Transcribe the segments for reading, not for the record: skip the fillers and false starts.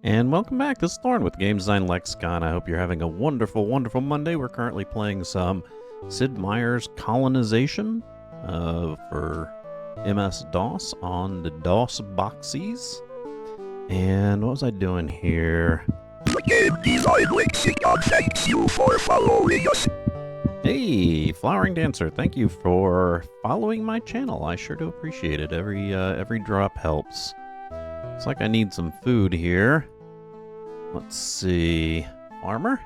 And welcome back. This is Thorn with Game Design Lexicon. I hope you're having a wonderful, wonderful Monday. We're currently playing some Sid Meier's Colonization for MS-DOS on the DOS boxies. And what was I doing here? The Game Design Lexicon thanks you for following us. Hey, Flowering Dancer, thank you for following my channel. I sure do appreciate it. Every drop helps. Looks like I need some food here. Let's see. Farmer?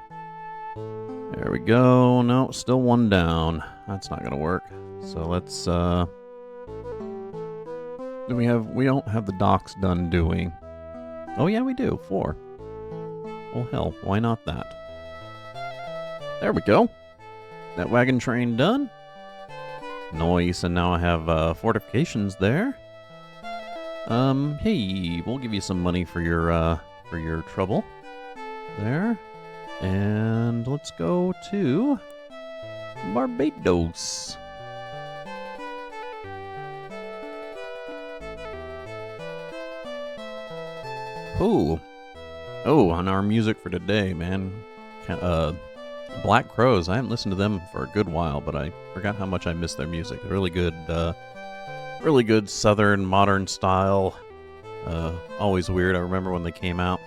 There we go. No, still one down. That's not gonna work. So let's we don't have the docks done, do we? Oh yeah, we do. 4. Well hell, why not that? There we go. That wagon train done. Nice, and now I have fortifications there. Hey, we'll give you some money for your trouble. There. And let's go to Barbados. Oh, on our music for today, man. Black Crows. I haven't listened to them for a good while, but I forgot how much I miss their music. Really good southern modern style. Always weird. I remember when they came out,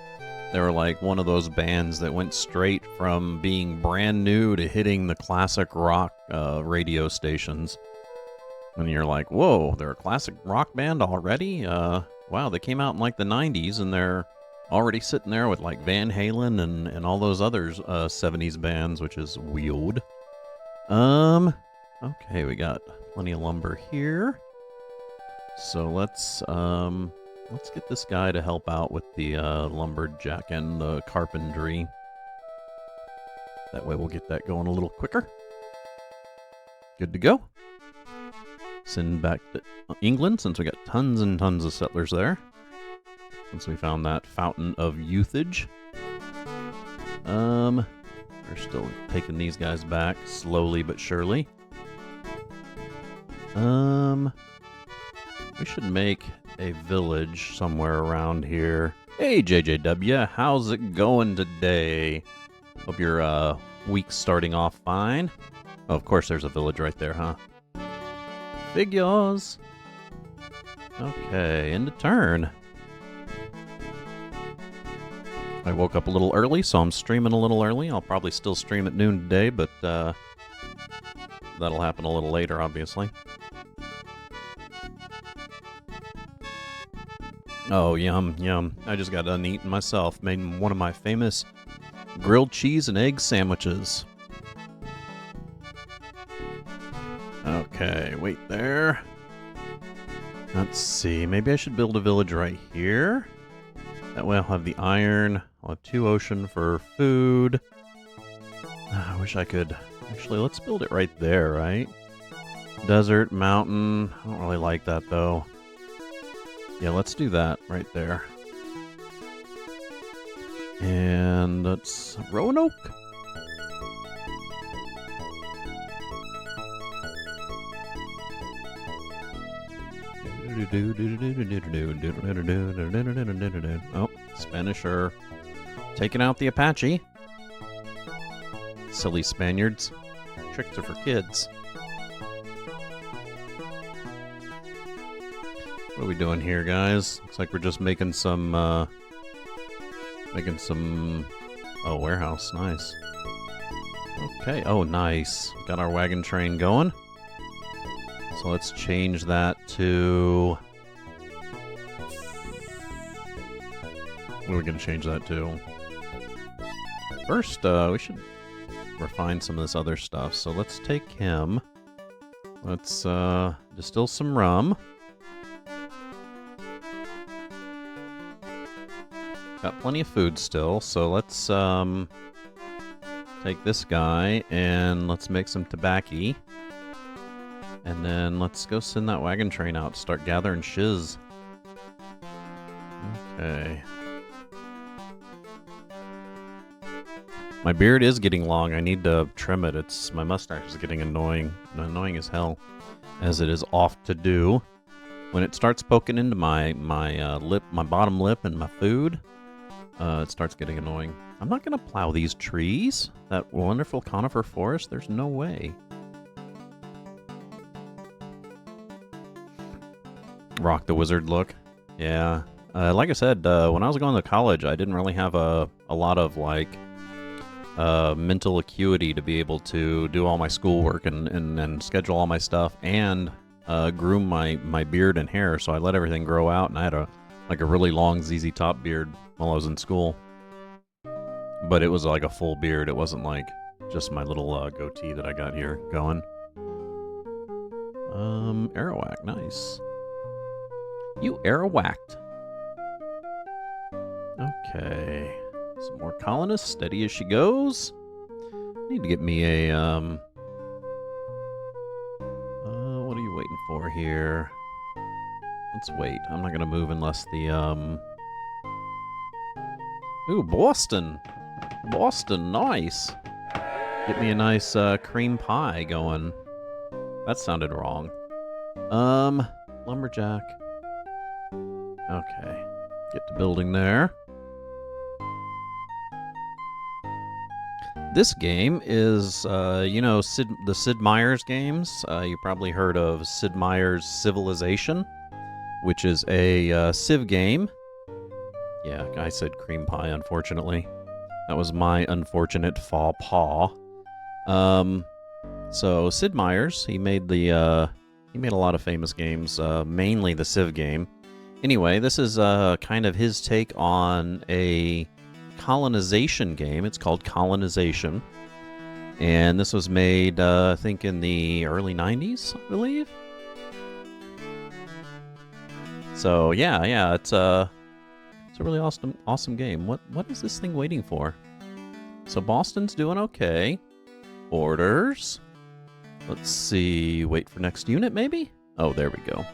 they were like one of those bands that went straight from being brand new to hitting the classic rock radio stations. And you're like, whoa, they're a classic rock band already? Wow, they came out in like the 90s and they're already sitting there with like Van Halen and all those other 70s bands, which is weird. Okay, we got plenty of lumber here. So let's get this guy to help out with the lumberjack and the carpentry. That way we'll get that going a little quicker. Good to go. Send back to England since we got tons and tons of settlers there. Since we found that fountain of youthage. We're still taking these guys back slowly but surely. We should make a village somewhere around here. Hey, JJW, how's it going today? Hope your week's starting off fine. Oh, of course there's a village right there, huh? Figures! Okay, end of turn. I woke up a little early, so I'm streaming a little early. I'll probably still stream at noon today, but that'll happen a little later, obviously. Oh, yum, yum. I just got done eating myself. Made one of my famous grilled cheese and egg sandwiches. Okay, wait there. Let's see. Maybe I should build a village right here. That way I'll have the iron. I'll have 2 ocean for food. I wish I could... Actually, let's build it right there, right? Desert, mountain. I don't really like that, though. Yeah, let's do that right there. And let's... Roanoke? Oh, Spanish are taking out the Apache. Silly Spaniards. Tricks are for kids. What are we doing here, guys? Looks like we're just making some, oh, warehouse. Nice. Okay. Oh, nice. Got our wagon train going. So let's change that to... What are we going to change that to? First, we should refine some of this other stuff. So let's take him. Let's distill some rum. Got plenty of food still, so let's take this guy and let's make some tobacco. And then let's go send that wagon train out to start gathering shiz. Okay. My beard is getting long. I need to trim it. My mustache is getting annoying as hell, as it is oft to do. When it starts poking into my lip, my bottom lip, and my food, it starts getting annoying. I'm not gonna plow these trees. That wonderful conifer forest, there's no way. Rock the Wizard look. Yeah. Like I said, when I was going to college, I didn't really have a lot of, like, mental acuity to be able to do all my schoolwork and schedule all my stuff and groom my beard and hair, so I let everything grow out, and I had a really long ZZ Top beard while I was in school. But it was like a full beard. It wasn't like just my little goatee that I got here going. Arawak, nice. You Arawaked. Okay. Some more colonists, steady as she goes. Need to get me a, what are you waiting for here? Let's wait. I'm not gonna move unless the, Ooh, Boston! Boston, nice! Get me a nice, cream pie going. That sounded wrong. Lumberjack. Okay. Get to building there. This game is, you know, the Sid Meier's games. You probably heard of Sid Meier's Civilization, which is a Civ game. Yeah, I said cream pie, unfortunately. That was my unfortunate faux pas. So Sid Meier's, he made a lot of famous games, mainly the Civ game. Anyway, this is kind of his take on a colonization game. It's called Colonization. And this was made, I think, in the early 90s, I believe. So, yeah, it's a really awesome game. What is this thing waiting for? So Boston's doing okay. Orders. Let's see. Wait for next unit, maybe? Oh, there we go.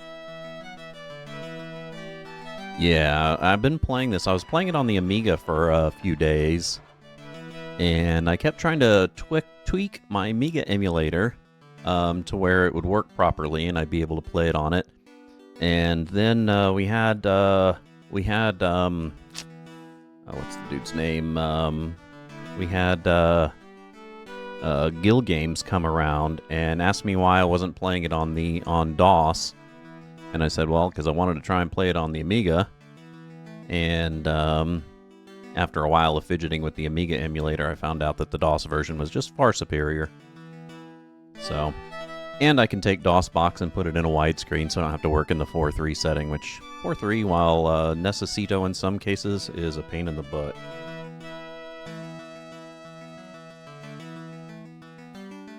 Yeah, I've been playing this. I was playing it on the Amiga for a few days, and I kept trying to tweak my Amiga emulator to where it would work properly, and I'd be able to play it on it. And then we had what's the dude's name? We had Guild Games come around and asked me why I wasn't playing it on DOS. And I said, well, because I wanted to try and play it on the Amiga. And after a while of fidgeting with the Amiga emulator, I found out that the DOS version was just far superior. So, and I can take DOSBox and put it in a widescreen, so I don't have to work in the 4:3 setting, which 4:3, while necessito in some cases, is a pain in the butt.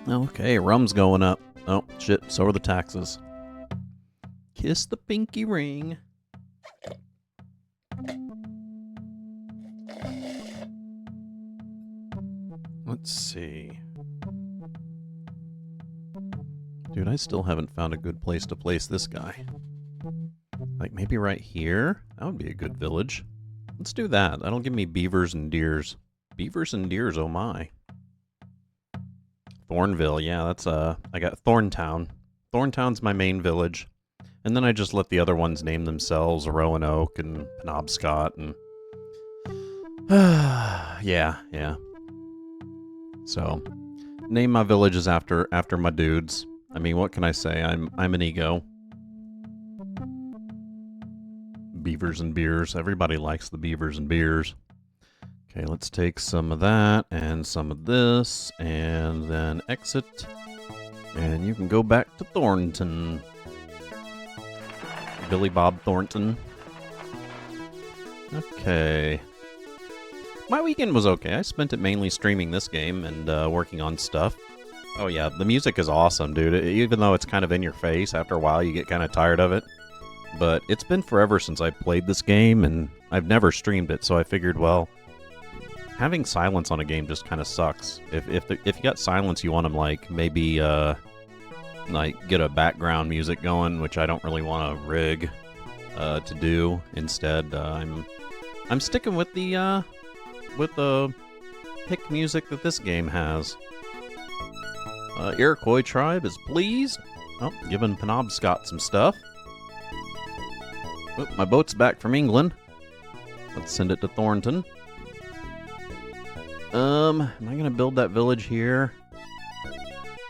Okay, rum's going up. Oh, shit, so are the taxes. Kiss the pinky ring. Let's see. Dude, I still haven't found a good place to place this guy. Like, maybe right here? That would be a good village. Let's do that. That'll give me beavers and deers. Beavers and deers, oh my. Thornville, yeah, that's, I got Thorntown. Thorntown's my main village. And then I just let the other ones name themselves, Roanoke and Penobscot, and... yeah. So, name my villages after my dudes. I mean, what can I say? I'm an ego. Beavers and beers. Everybody likes the beavers and beers. Okay, let's take some of that and some of this, and then exit. And you can go back to Thornton. Billy Bob Thornton. Okay. My weekend was okay. I spent it mainly streaming this game and working on stuff. Oh yeah, the music is awesome, dude. Even though it's kind of in your face, after a while you get kind of tired of it. But it's been forever since I played this game, and I've never streamed it, so I figured, well, having silence on a game just kind of sucks. If you got silence, you want to, like, maybe like get a background music going, which I don't really want to rig to do. Instead, I'm sticking with the pick music that this game has. Iroquois tribe is pleased. Oh, giving Penobscot some stuff. Oh, my boat's back from England. Let's send it to Thornton. Am I gonna build that village here?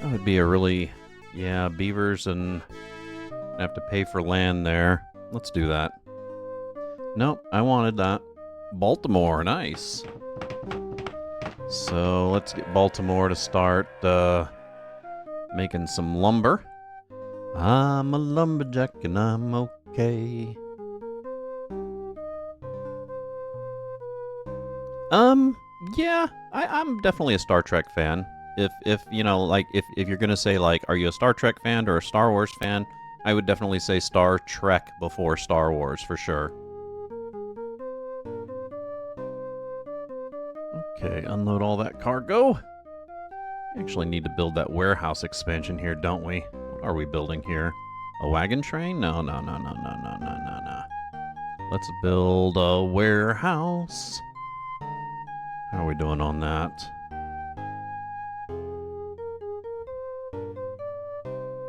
That would be a really... Yeah, beavers and... I have to pay for land there. Let's do that. Nope, I wanted that. Baltimore, nice. So let's get Baltimore to start making some lumber. I'm a lumberjack and I'm okay. Yeah, I'm definitely a Star Trek fan. If you know, like, if you're gonna say, like, are you a Star Trek fan or a Star Wars fan, I would definitely say Star Trek before Star Wars, for sure. Okay, unload all that cargo. Actually need to build that warehouse expansion here, don't we? What are we building here? A wagon train? No. Let's build a warehouse. How are we doing on that?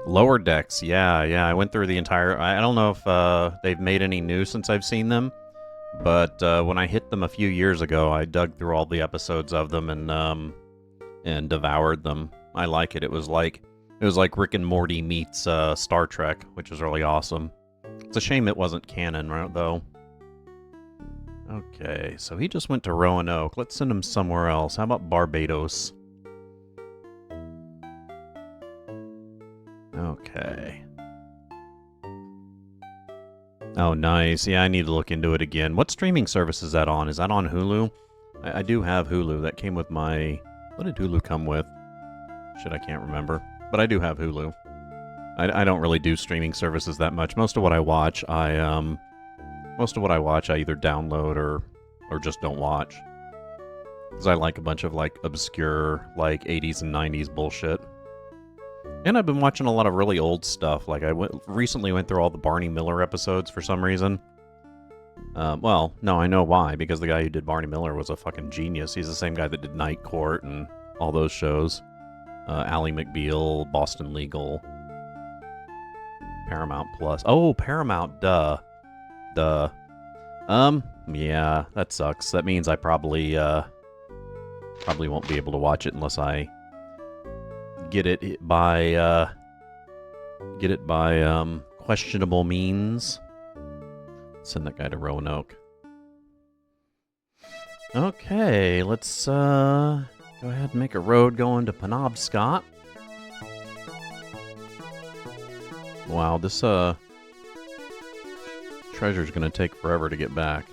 Lower decks, yeah. I went through the entire... I don't know if they've made any new since I've seen them, but when I hit them a few years ago, I dug through all the episodes of them and devoured them. I like it. It was like Rick and Morty meets Star Trek, which is really awesome. It's a shame it wasn't canon, right, though. Okay, so he just went to Roanoke. Let's send him somewhere else. How about Barbados? Okay. Oh, nice. Yeah, I need to look into it again. What streaming service is that on? Is that on Hulu? I do have Hulu. That came with my... What did Hulu come with? Shit, I can't remember. But I do have Hulu. I don't really do streaming services that much. Most of what I watch, I either download or just don't watch. Because I like a bunch of, like, obscure, like, 80s and 90s bullshit. And I've been watching a lot of really old stuff. Like, I recently went through all the Barney Miller episodes for some reason. Well, no, I know why. Because the guy who did Barney Miller was a fucking genius. He's the same guy that did Night Court and all those shows. Ally McBeal, Boston Legal, Paramount Plus. Oh, Paramount, duh. Yeah, that sucks. That means I probably won't be able to watch it unless I get it by questionable means. Send that guy to Roanoke. Okay, let's go ahead and make a road going to Penobscot. Wow, this treasure's gonna take forever to get back.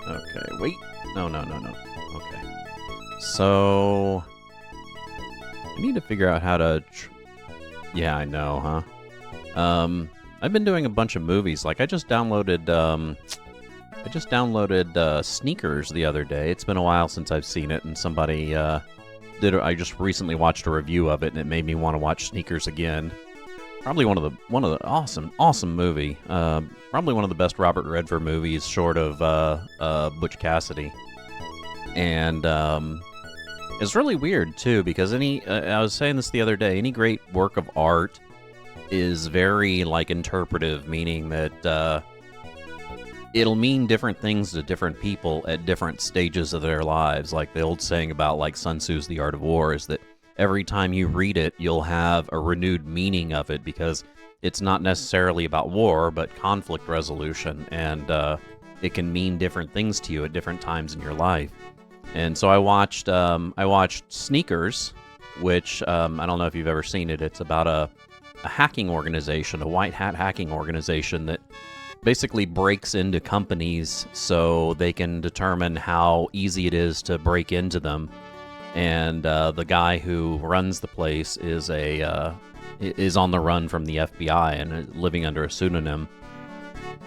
Okay, wait. No. Okay. So... I need to figure out how to... Yeah, I know, huh? I've been doing a bunch of movies. Like, I just downloaded Sneakers the other day. It's been a while since I've seen it, and somebody I just recently watched a review of it, and it made me want to watch Sneakers again. Probably one of the awesome movie. Probably one of the best Robert Redford movies, short of Butch Cassidy. And it's really weird too, because I was saying this the other day. Any great work of art is very, like, interpretive, meaning that it'll mean different things to different people at different stages of their lives. Like the old saying about, like, Sun Tzu's The Art of War is that every time you read it, you'll have a renewed meaning of it, because it's not necessarily about war, but conflict resolution, and it can mean different things to you at different times in your life. And so I watched Sneakers, which I don't know if you've ever seen it. It's about a hacking organization, a white hat hacking organization that basically breaks into companies so they can determine how easy it is to break into them. And the guy who runs the place is on the run from the FBI and living under a pseudonym.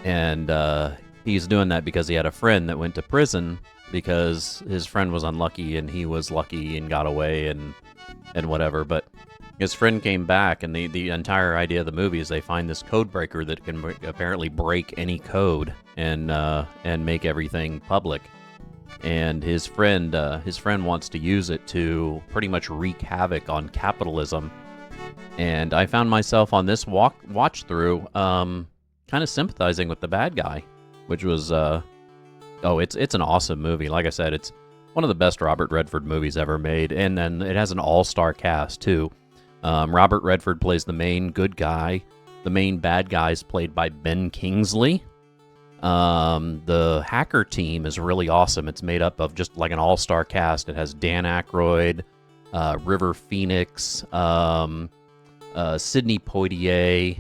And he's doing that because he had a friend that went to prison because his friend was unlucky and he was lucky and got away and whatever. But his friend came back, and the entire idea of the movie is they find this code breaker that can apparently break any code and make everything public. And his friend wants to use it to pretty much wreak havoc on capitalism. And I found myself on this watch through kind of sympathizing with the bad guy, which was it's an awesome movie. Like I said, it's one of the best Robert Redford movies ever made, and then it has an all-star cast too. Robert Redford plays the main good guy. The main bad guy is played by Ben Kingsley. The hacker team is really awesome. It's made up of just like an all-star cast. It has Dan Aykroyd, River Phoenix, Sidney Poitier.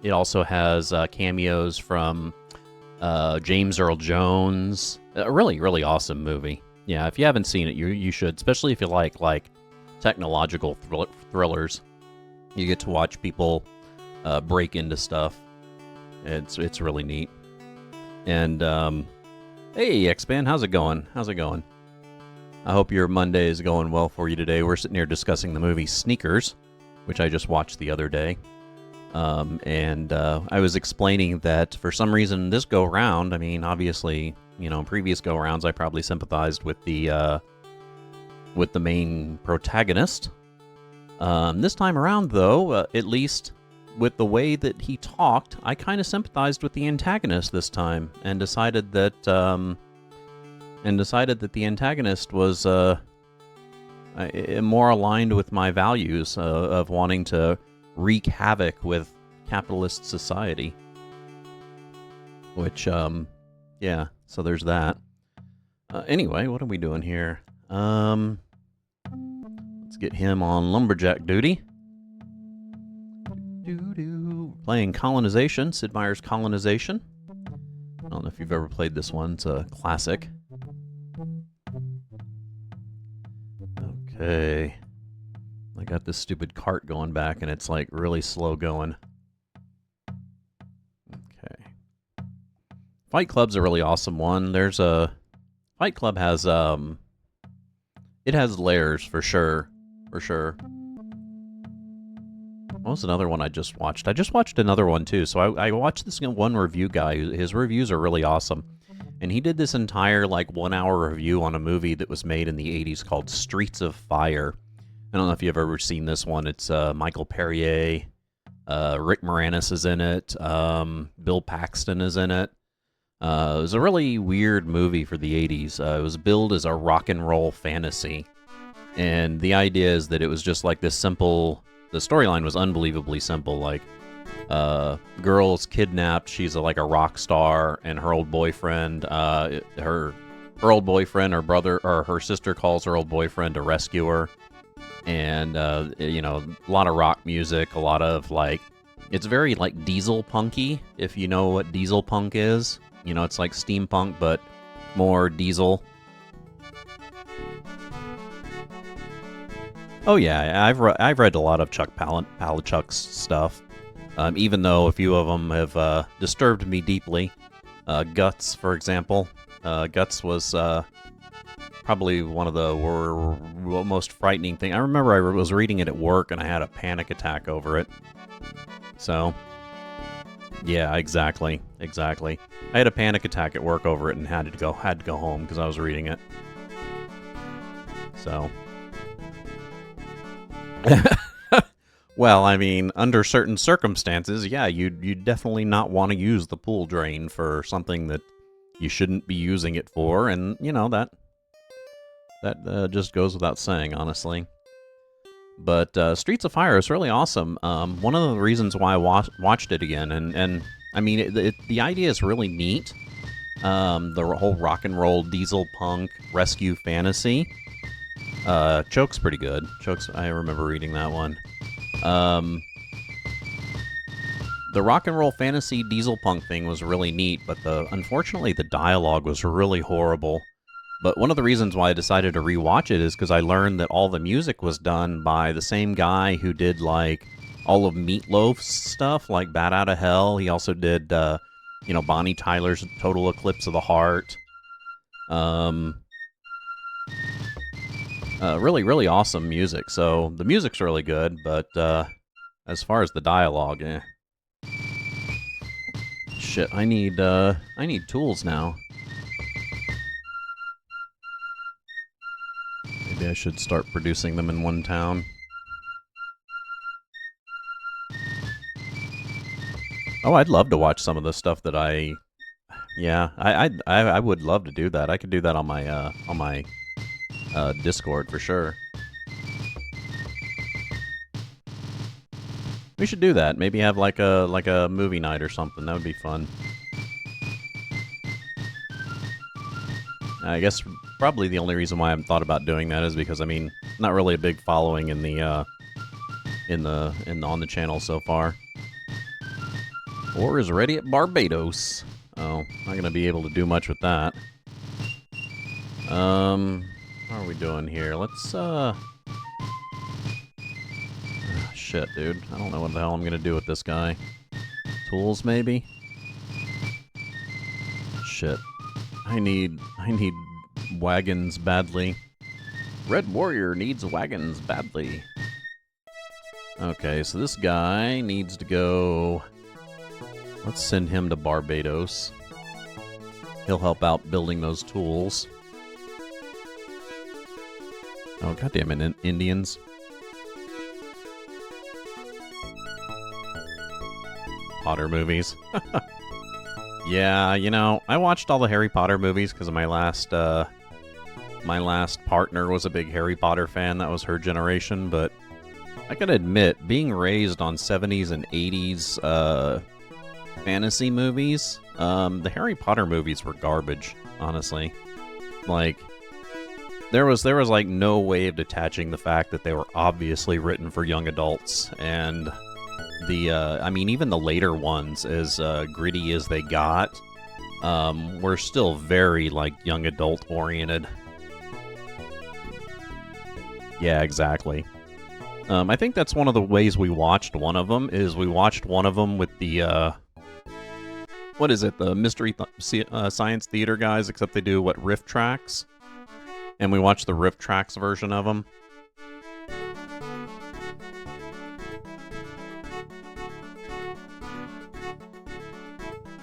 It also has cameos from James Earl Jones. A really, really awesome movie. Yeah, if you haven't seen it, you should, especially if you like technological thrillers. You get to watch people break into stuff. It's really neat. And hey, X-Band, how's it going? How's it going? I hope your Monday is going well for you today. We're sitting here discussing the movie Sneakers, which I just watched the other day. And I was explaining that for some reason this go round, I mean, obviously, in previous go rounds I probably sympathized with the main protagonist. This time around, though, at least with the way that he talked, I kind of sympathized with the antagonist this time, and decided that the antagonist was more aligned with my values of wanting to wreak havoc with capitalist society. Which, yeah, so there's that. Anyway, what are we doing here? Let's get him on lumberjack duty. Playing Colonization, Sid Meier's Colonization. I don't know if you've ever played this one. It's a classic. Okay. I got this stupid cart going back, and it's like really slow going. Okay. Fight Club's a really awesome one. Fight Club has it has layers for sure. For sure. What was another one I just watched? I just watched another one too. So I watched this one review guy. His reviews are really awesome. And he did this entire 1 hour review on a movie that was made in the 80s called Streets of Fire. I don't know if you've ever seen this one. It's Michael Perrier, Rick Moranis is in it, Bill Paxton is in it. It was a really weird movie for the 80s. It was billed as a rock and roll fantasy. And the idea is that it was just like this simple... The storyline was unbelievably simple. Girl's kidnapped. She's a rock star, and her old boyfriend, her old boyfriend, her brother, or her sister calls her old boyfriend to rescue her. And, a lot of rock music, a lot of, it's very, diesel punky, if you know what diesel punk is. It's like steampunk, but more diesel. Oh yeah, I've read a lot of Chuck Palahniuk's stuff, even though a few of them have disturbed me deeply. Guts, for example. Guts was probably one of the most frightening things. I remember I was reading it at work and I had a panic attack over it. So, yeah, exactly. I had a panic attack at work over it and had to go home because I was reading it. So. Well, I mean, under certain circumstances, yeah, you'd definitely not want to use the pool drain for something that you shouldn't be using it for, and that just goes without saying, honestly. But Streets of Fire is really awesome. One of the reasons why I watched it again, and I mean, the idea is really neat. The whole rock and roll diesel punk rescue fantasy. Choke's pretty good. Choke's, I remember reading that one. The rock and roll fantasy diesel punk thing was really neat, but unfortunately the dialogue was really horrible. But one of the reasons why I decided to rewatch it is because I learned that all the music was done by the same guy who did all of Meatloaf's stuff, like Bat Out of Hell. He also did Bonnie Tyler's Total Eclipse of the Heart. Really, really awesome music. So the music's really good, but as far as the dialogue, shit, I need tools now. Maybe I should start producing them in one town. Oh, I'd love to watch some of the stuff that I... Yeah, I would love to do that. I could do that on my Discord for sure. We should do that. Maybe have like a movie night or something. That would be fun. I guess probably the only reason why I haven't thought about doing that is because, I mean, not really a big following in the on the channel so far. Or is ready at Barbados. Oh, not gonna be able to do much with that. How are we doing here? Let's shit, dude. I don't know what the hell I'm gonna do with this guy. Tools, maybe? Shit. I need wagons badly. Red Warrior needs wagons badly. Okay, so this guy needs to go... Let's send him to Barbados. He'll help out building those tools. Oh, goddamn it, Indians. Potter movies. Yeah, you know, I watched all the Harry Potter movies because my last partner was a big Harry Potter fan. That was her generation, but I gotta admit, being raised on 70s and 80s fantasy movies, the Harry Potter movies were garbage, honestly. Like, there was like no way of detaching the fact that they were obviously written for young adults, and I mean, even the later ones, as gritty as they got, were still very, like, young adult oriented. Yeah, exactly. I think that's one of the ways we watched one of them, is we watched one of them with the, what is it, the Mystery Science Theater guys, except they do, what, riff tracks? And we watched the riff tracks version of them.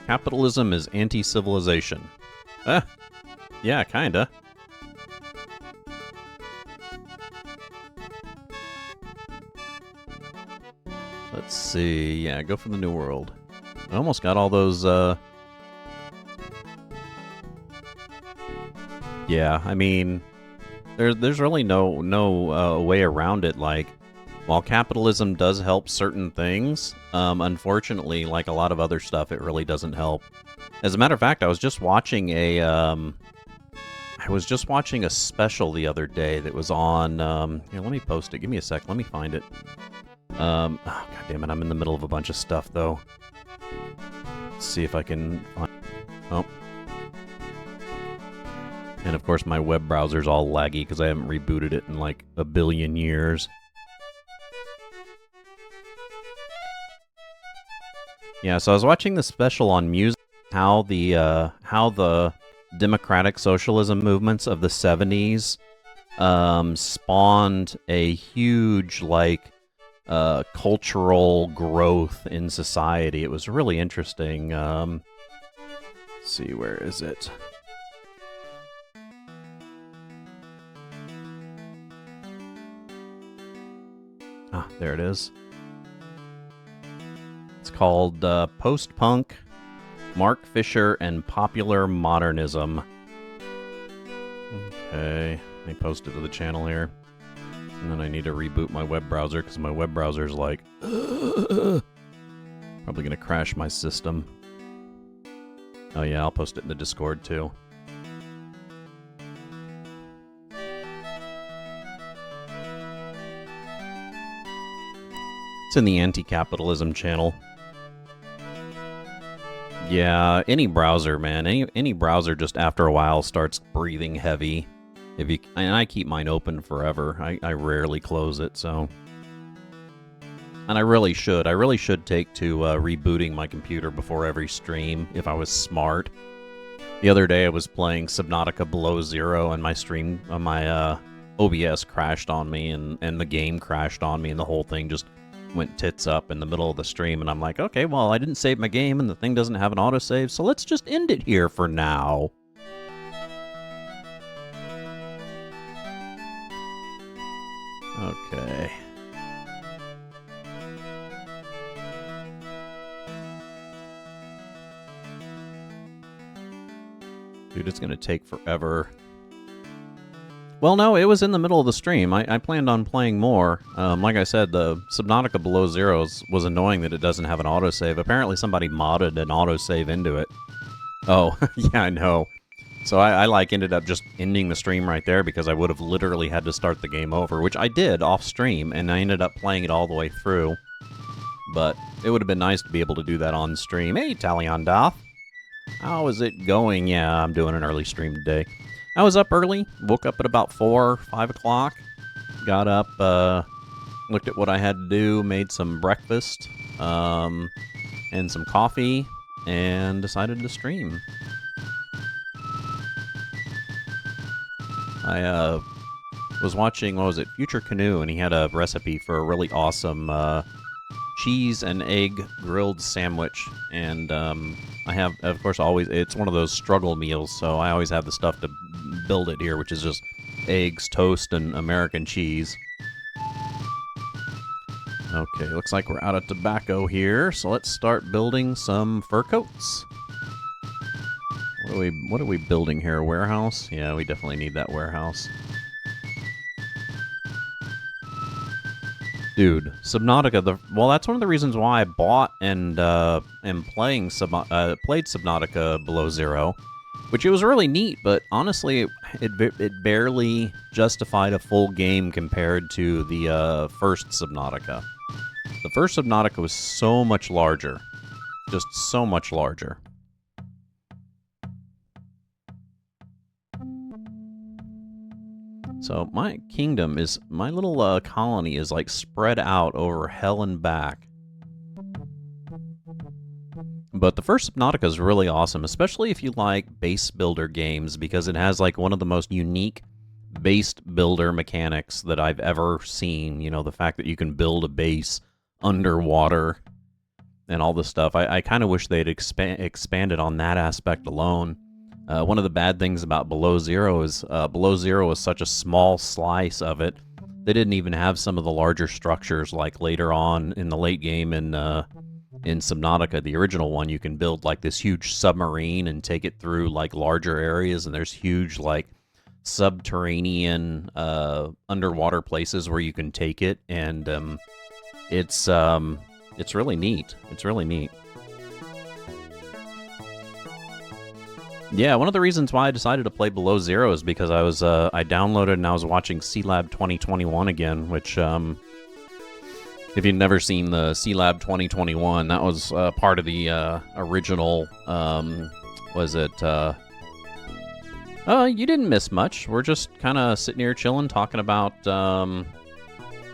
Capitalism is anti-civilization. Yeah, kinda. Let's see. Yeah, go for the New World. I almost got all those, Yeah, I mean, there's really no way around it. Like, while capitalism does help certain things, unfortunately, like a lot of other stuff, it really doesn't help. As a matter of fact, I was just watching a special the other day that was on, here, let me post it. Give me a sec. Let me find it. Oh, God damn it. I'm in the middle of a bunch of stuff, though. Let's see if I can find... Oh. And, of course, my web browser's all laggy because I haven't rebooted it in, like, a billion years. Yeah, so I was watching the special on music, how the democratic socialism movements of the 70s spawned a huge, like, cultural growth in society. It was really interesting. Let's see, where is it? Ah, there it is. It's called Post-Punk, Mark Fisher, and Popular Modernism. Okay, let me post it to the channel here. And then I need to reboot my web browser, because my web browser's like... probably going to crash my system. Oh yeah, I'll post it in the Discord too. It's in the anti-capitalism channel. Yeah, any browser, man. Any browser just after a while starts breathing heavy. And I keep mine open forever. I rarely close it, so... And I really should. I really should take to rebooting my computer before every stream, if I was smart. The other day I was playing Subnautica Below Zero, and my stream, my OBS crashed on me, and the game crashed on me, and the whole thing just went tits up in the middle of the stream, and I'm like, okay, well, I didn't save my game, and the thing doesn't have an autosave, so let's just end it here for now. Okay. Dude, it's gonna take forever. Well, no, it was in the middle of the stream. I planned on playing more. Like I said, the Subnautica Below Zeros was annoying that it doesn't have an autosave. Apparently somebody modded an autosave into it. Oh, yeah, I know. So I like ended up just ending the stream right there because I would have literally had to start the game over, which I did off stream, and I ended up playing it all the way through. But it would have been nice to be able to do that on stream. Hey, Talion Doth. How is it going? Yeah, I'm doing an early stream today. I was up early, woke up at about 4, 5 o'clock, got up, looked at what I had to do, made some breakfast, and some coffee, and decided to stream. I was watching, what was it, Future Canoe, and he had a recipe for a really awesome cheese and egg grilled sandwich, and I have, of course, always, it's one of those struggle meals, so I always have the stuff to build it here, which is just eggs, toast, and American cheese. Okay, looks like we're out of tobacco here, so let's start building some fur coats. What are we building here? A warehouse? Yeah, we definitely need that warehouse. Dude, Subnautica, well, that's one of the reasons why I bought and am playing played Subnautica Below Zero, which it was really neat, but honestly, it barely justified a full game compared to the first Subnautica. The first Subnautica was so much larger. Just so much larger. So my kingdom is, my little colony is like spread out over hell and back. But the first Subnautica is really awesome, especially if you like base builder games, because it has like one of the most unique base builder mechanics that I've ever seen. You know, the fact that you can build a base underwater and all this stuff. I kind of wish they'd expanded on that aspect alone. One of the bad things about Below Zero is such a small slice of it. They didn't even have some of the larger structures, like later on in the late game in Subnautica, the original one. You can build like this huge submarine and take it through like larger areas, and there's huge like subterranean underwater places where you can take it, and it's really neat. It's really neat. Yeah, one of the reasons why I decided to play Below Zero is because I downloaded and I was watching C-Lab 2021 again, which, if you've never seen the C-Lab 2021, that was part of the original, you didn't miss much. We're just kind of sitting here chilling, talking about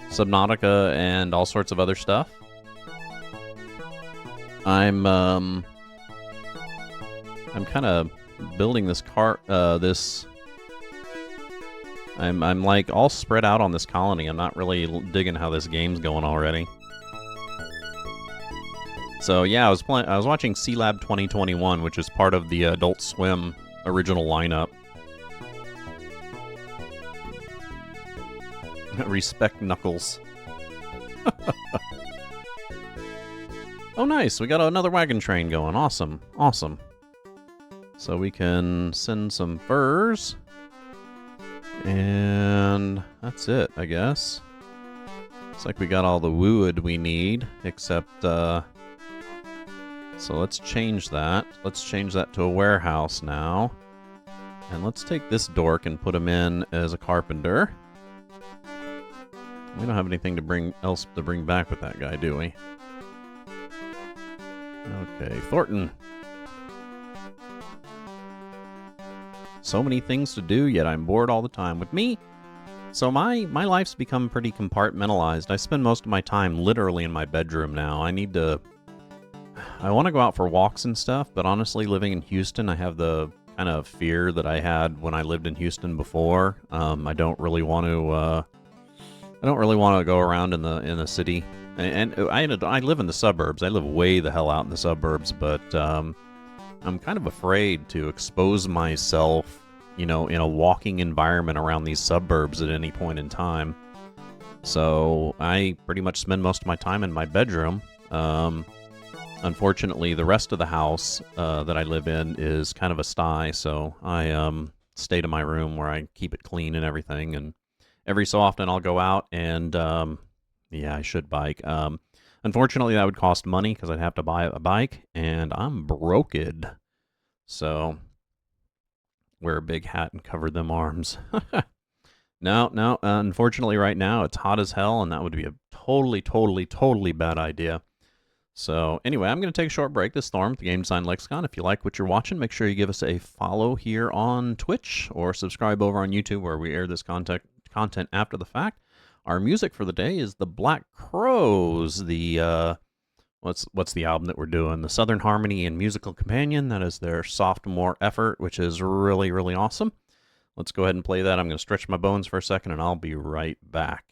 Subnautica and all sorts of other stuff. I'm kind of building this I'm like all spread out on this colony. I'm not really digging how this game's going already. So yeah, I was watching C-Lab 2021, which is part of the Adult Swim original lineup. Respect Knuckles. Oh nice, we got another wagon train going. Awesome, awesome. So we can send some furs. And that's it, I guess. Looks like we got all the wood we need, except, so let's change that. Let's change that to a warehouse now. And let's take this dork and put him in as a carpenter. We don't have anything else to bring back with that guy, do we? Okay, Thornton. So many things to do, yet I'm bored all the time. With me, so my life's become pretty compartmentalized. I spend most of my time literally in my bedroom now. I want to go out for walks and stuff, but honestly, living in Houston, I have the kind of fear that I had when I lived in Houston before. I don't really want to go around in the city. And I live in the suburbs. I live way the hell out in the suburbs, but I'm kind of afraid to expose myself, you know, in a walking environment around these suburbs at any point in time. So I pretty much spend most of my time in my bedroom. Unfortunately, the rest of the house that I live in is kind of a sty, so I stay to my room where I keep it clean and everything. And every so often I'll go out and, yeah, I should bike. Unfortunately, that would cost money because I'd have to buy a bike, and I'm broked. So, wear a big hat and cover them arms. No, unfortunately, right now it's hot as hell, and that would be a totally bad idea. So anyway, I'm going to take a short break. This is Thorm, the Game Design Lexicon. If you like what you're watching, make sure you give us a follow here on Twitch or subscribe over on YouTube where we air this content after the fact. Our music for the day is the Black Crowes, the what's the album that we're doing? The Southern Harmony and Musical Companion. That is their sophomore effort, which is really awesome. Let's go ahead and play that. I'm going to stretch my bones for a second, and I'll be right back.